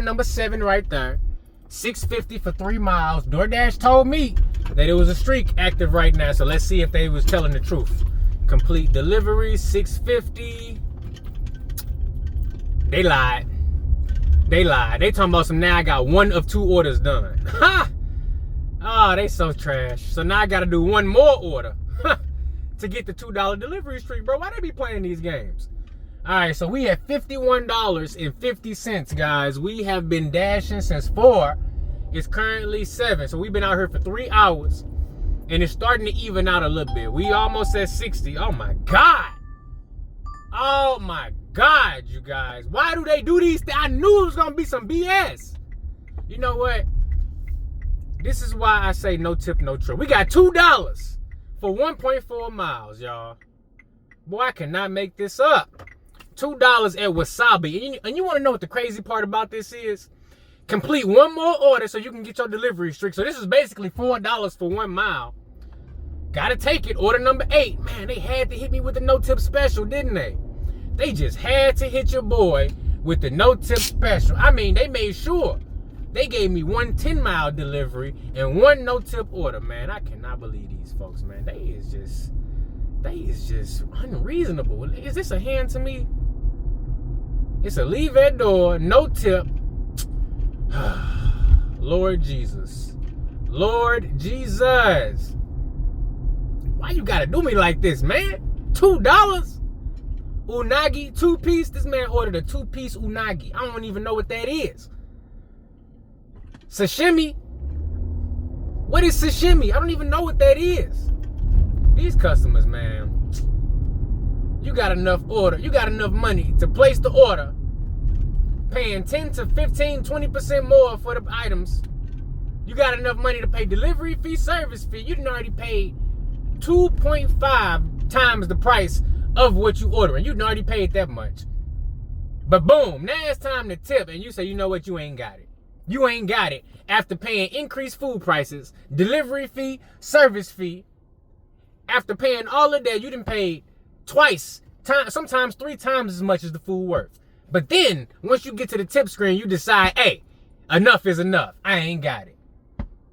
number 7 right there. $6.50 for 3 miles. Doordash told me that it was a streak active right now, so let's see if they was telling the truth. Complete delivery, $6.50. They lied. They talking about some now I got 1 of 2 orders done. Ha! Oh, they so trash. So now I gotta do 1 more order to get the $2 delivery streak, bro. Why they be playing these games? All right, so we have $51.50, guys. We have been dashing since 4. It's currently 7. So we've been out here for 3 hours. And it's starting to even out a little bit. We almost at 60. Oh, my God. Oh, my God, you guys. Why do they do these things? I knew it was going to be some BS. You know what? This is why I say no tip, no trip. We got $2 for 1.4 miles, y'all. Boy, I cannot make this up. $2 at Wasabi. And you want to know what the crazy part about this is? Complete 1 more order so you can get your delivery streak. So this is basically $4 for 1 mile. Gotta take it. Order number 8. Man, they had to hit me with the no tip special, didn't they? They just had to hit your boy with the no tip special. I mean, they made sure. They gave me 1 10-mile delivery and 1 no tip order, man. I cannot believe these folks, man. They is just unreasonable. Is this a hand to me? It's a leave at door, no tip. Lord Jesus. Lord Jesus. Why you gotta do me like this, man? $2? Unagi 2-piece. This man ordered a 2-piece unagi. I don't even know what that is. Sashimi. What is sashimi? I don't even know what that is. These customers, man. You got enough order. You got enough money to place the order. Paying 10 to 15, 20% more for the items. You got enough money to pay delivery fee, service fee. You done already paid 2.5 times the price of what you ordering. You done already paid that much. But boom, now it's time to tip. And you say, you know what? You ain't got it. You ain't got it. After paying increased food prices, delivery fee, service fee. After paying all of that, you done paid twice, sometimes 3 times as much as the food worth. But then, once you get to the tip screen, you decide, hey, enough is enough. I ain't got it.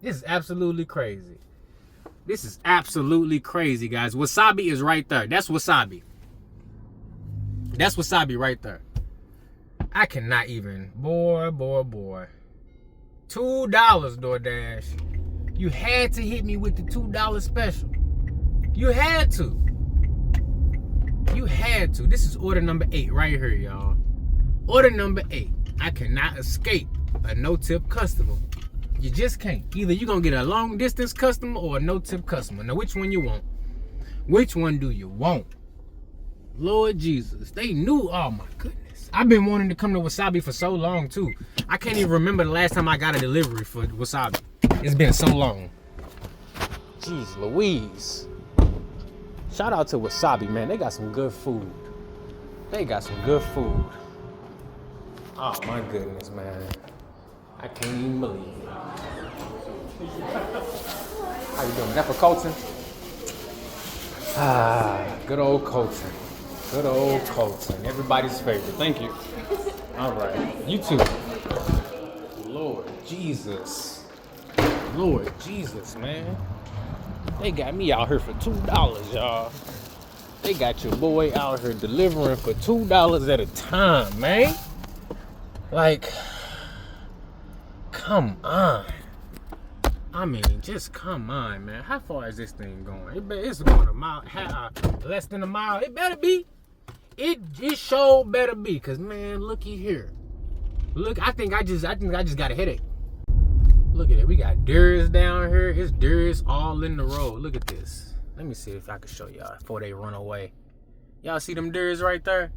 This is absolutely crazy. This is absolutely crazy, guys. Wasabi is right there. That's Wasabi. That's Wasabi right there. I cannot even. Boy. $2, Doordash. You had to hit me with the $2 special. You had to. You had to. This is order number 8 right here, y'all. Order number 8. I cannot escape a no-tip customer. You just can't. Either you're going to get a long-distance customer or a no-tip customer. Now, which one you want? Which one do you want? Lord Jesus. They knew. Oh, my goodness. I've been wanting to come to Wasabi for so long, too. I can't even remember the last time I got a delivery for Wasabi. It's been so long. Jeez Louise. Shout out to Wasabi, man. They got some good food. They got some good food. Oh, my goodness, man. I can't even believe it. How you doing? That for Colton? Ah, good old Colton. Good old Colton. Everybody's favorite. Thank you. All right. You too. Lord Jesus. Lord Jesus, man. They got me out here for $2, y'all. They got your boy out here delivering for $2 at a time, man. Like, come on. I mean, just come on, man. How far is this thing going? It's going a mile, less than a mile. It better be. It sure better be. Cause man, looky here. Look, I think I just got a headache. Look at it. We got deers down here. It's deers all in the road. Look at this. Let me see if I can show y'all before they run away. Y'all see them deers right there?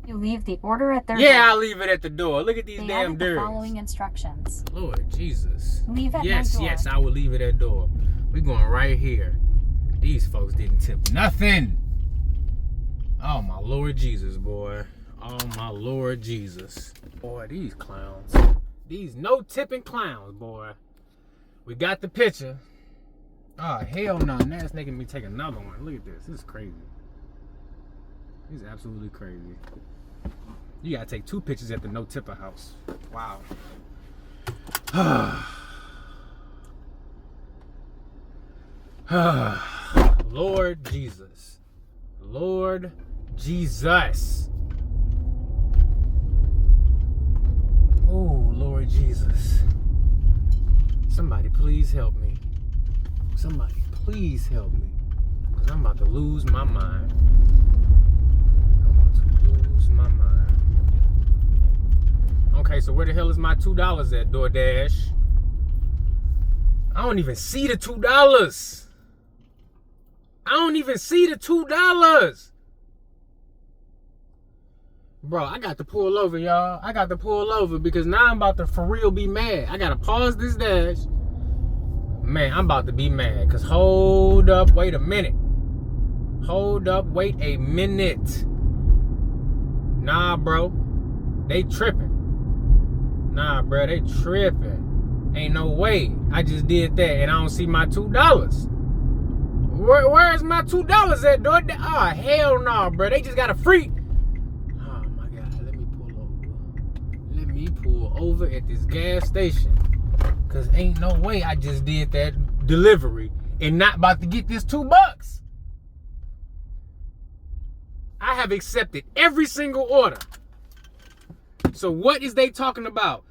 You leave the order at their door. Yeah, I'll leave it at the door. Look at these damn deers. The following instructions. Lord Jesus. Leave at my door. Yes, I will leave it at door. We're going right here. These folks didn't tip nothing. Oh my Lord Jesus, boy. Oh my Lord Jesus. Boy, these clowns. These no tipping clowns, boy. We got the picture. Oh, hell no. Now it's making me take another one. Look at this. This is crazy. This is absolutely crazy. You gotta take 2 pictures at the no tipper house. Wow. Lord Jesus. Lord Jesus. Oh, Lord Jesus. Somebody please help me. Somebody please help me. Because I'm about to lose my mind. I'm about to lose my mind. Okay, so where the hell is my $2 at, Doordash? I don't even see the $2. I don't even see the $2. Bro, I got to pull over, y'all. I got to pull over because now I'm about to for real be mad. I got to pause this dash. Man, I'm about to be mad because hold up, wait a minute. Hold up, wait a minute. Nah, bro. They tripping. Nah, bro, they tripping. Ain't no way. I just did that and I don't see my $2. Where's my $2 at, dude? Oh, hell no, bro. They just got a free. Oh, my God. Let me pull over. Let me pull over at this gas station. Because ain't no way I just did that delivery and not about to get this $2. I have accepted every single order. So what is they talking about?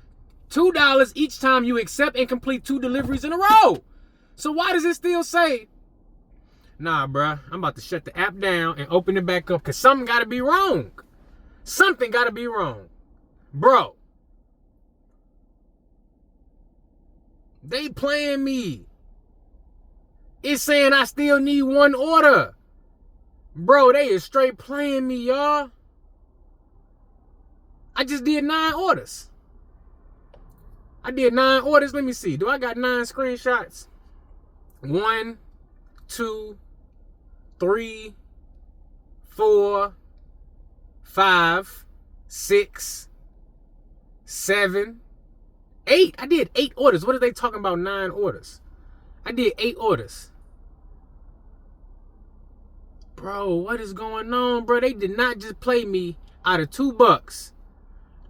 $2 each time you accept and complete 2 deliveries in a row. So why does it still say, nah, bruh, I'm about to shut the app down and open it back up because something got to be wrong. Something got to be wrong. Bro. They playing me. It's saying I still need 1 order. Bro, they is straight playing me, y'all. I just did 9 orders. I did 9 orders. Let me see. Do I got 9 screenshots? 1, 2, 3, 4, 5, 6, 7, 8. I did 8 orders. What are they talking about 9 orders? I did 8 orders. Bro, what is going on, bro? They did not just play me out of $2.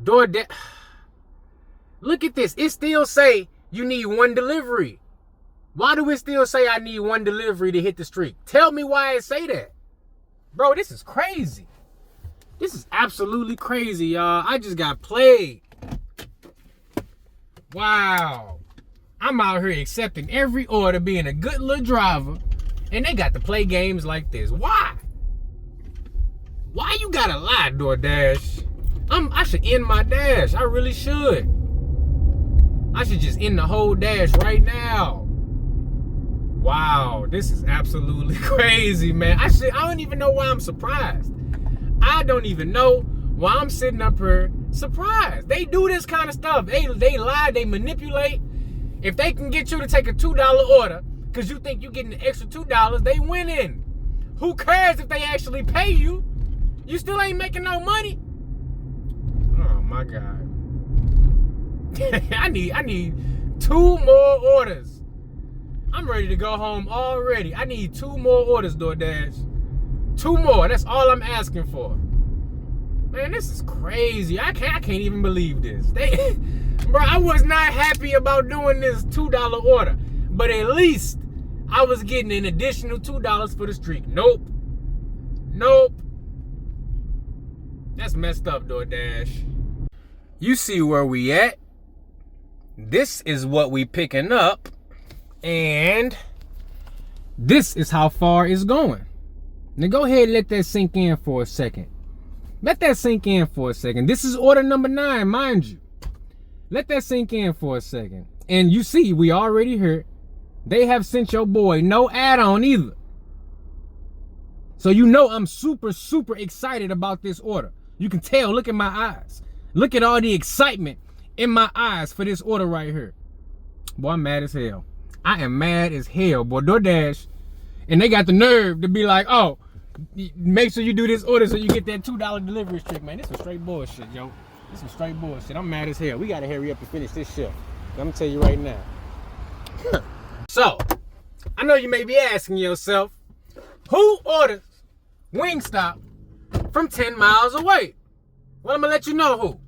Doordash. Look at this. It still say you need 1 delivery. Why do it still say I need 1 delivery to hit the streak? Tell me why it say that. Bro, this is crazy. This is absolutely crazy, y'all. I just got played. Wow. I'm out here accepting every order, being a good little driver, and they got to play games like this. Why? Why you gotta lie, Doordash? I should end my dash. I really should. I should just end the whole dash right now. Wow, this is absolutely crazy, man. I don't even know why I'm surprised. I don't even know why I'm sitting up here surprised. They do this kind of stuff. They lie, they manipulate. If they can get you to take a $2 order because you think you're getting an extra $2, they winning. Who cares if they actually pay you? You still ain't making no money. Oh my God. I need 2 more orders. I'm ready to go home already. I need 2 more orders, Doordash. 2 more. That's all I'm asking for. Man, this is crazy. I can't even believe this. Bro, I was not happy about doing this $2 order, but at least I was getting an additional $2 for the streak. Nope. That's messed up, Doordash. You see where we at. This is what we picking up, and this is how far it's going. Now go ahead and let that sink in for a second. Let that sink in for a second. This is order number 9, mind you. Let that sink in for a second. And you see, we already heard they have sent your boy no add-on either. So you know I'm super, super excited about this order. You can tell, look at my eyes. Look at all the excitement in my eyes for this order right here. Boy, I'm mad as hell. I am mad as hell, boy. Doordash. And they got the nerve to be like, oh, make sure you do this order so you get that $2 delivery trick, man. This is straight bullshit, yo. This is straight bullshit. I'm mad as hell. We got to hurry up and finish this shit. I'm going to tell you right now. So, I know you may be asking yourself, who orders Wingstop from 10 miles away? Well, I'm gonna let you know who.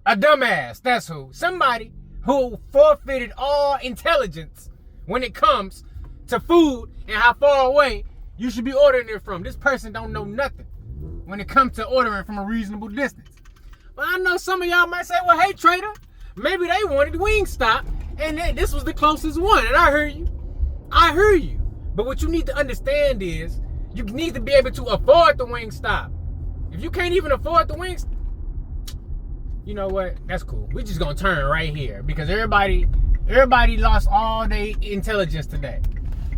A dumbass, that's who. Somebody who forfeited all intelligence when it comes to food and how far away you should be ordering it from. This person don't know nothing when it comes to ordering from a reasonable distance. But I know some of y'all might say, well, hey, trader, maybe they wanted Wingstop and this was the closest one. And I heard you. I heard you. But what you need to understand is you need to be able to afford the Wingstop. If you can't even afford the Wingstop, you know what? That's cool. We just gonna turn right here because everybody lost all their intelligence today.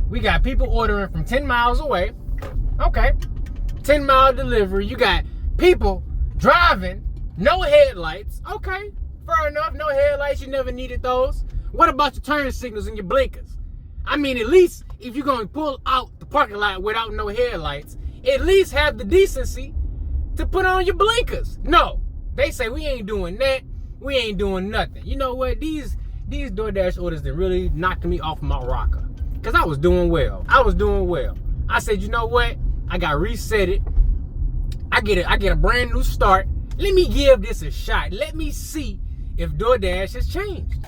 We got people ordering from 10 miles away. Okay. 10-mile delivery. You got people driving, no headlights. Okay. Fair enough. No headlights. You never needed those. What about your turn signals and your blinkers? I mean, at least if you're gonna pull out the parking lot without no headlights, at least have the decency to put on your blinkers. No. They say we ain't doing that. We ain't doing nothing. You know what? These Doordash orders that really knocked me off my rocker. Because I was doing well. I said, you know what? I got reset it. I get a brand new start. Let me give this a shot. Let me see if Doordash has changed.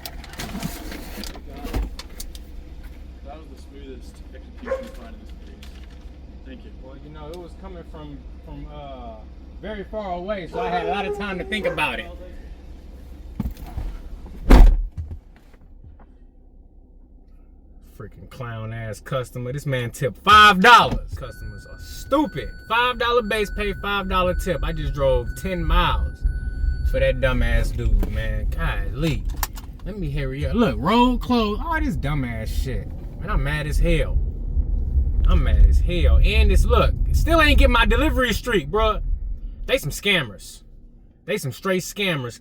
That was the smoothest execution you find in this case. Thank you. Well, you know, it was coming from very far away, so I had a lot of time to think about it. Freaking clown ass customer. This man tipped $5. Customers are stupid. $5 base pay, $5 tip. I just drove 10 miles for that dumbass dude, man. Golly. Let me hurry up. Look, road closed. All this dumbass shit. Man, I'm mad as hell. And this, look, still ain't getting my delivery streak, bro. They some scammers. They some straight scammers.